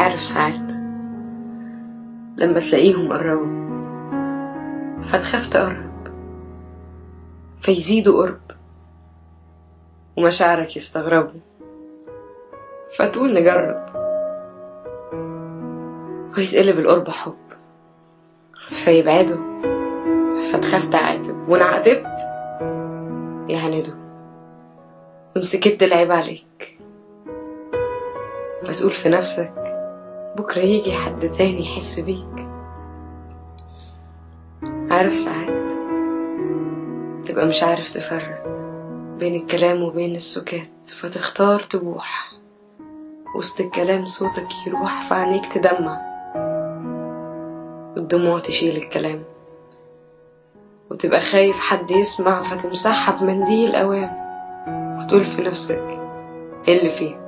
عارف ساعات لما تلاقيهم قربوا فتخاف تقرب فيزيدوا قرب، ومشاعرك يستغربوا فتقول نجرب، ويتقلب القرب حب فيبعدوا فتخاف تعاتب، وإن عاتبت يعاندوا، وإن سكت العيب عليك فتقول في نفسك بكرة يجي حد تاني يحس بيك. عارف ساعات تبقى مش عارف تفرق بين الكلام وبين السكات، فتختار تبوح وسط الكلام صوتك يروح فعينيك تدمع، والدموع تشيل الكلام، وتبقى خايف حد يسمع فتمسحها بمنديل أوام، وتقول في نفسك ايه اللي فيها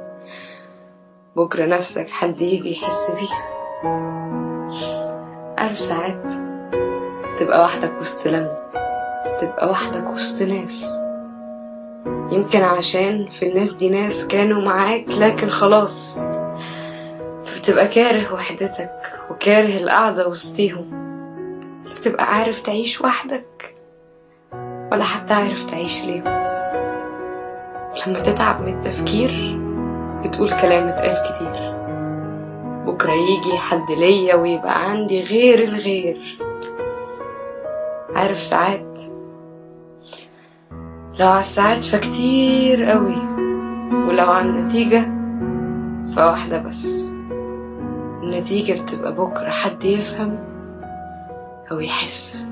بكرة نفسك حد يجي يحس بيها. عارف ساعات تبقى وحدك وسط لم، تبقى وحدك وسط ناس، يمكن عشان في الناس دي ناس كانوا معاك لكن خلاص، فتبقى كاره وحدتك وكاره القعدة وسطيهم، لا تبقى عارف تعيش وحدك ولا حتى عارف تعيش ليهم. لما تتعب من التفكير بتقول كلام اتقال كتير، بكرة يجي حد ليا ويبقى عندي غير الغير. عارف ساعات لو على الساعات فكتير قوي، ولو على النتيجة فواحدة بس، النتيجة بتبقى بكرة حد يفهم أو يحس.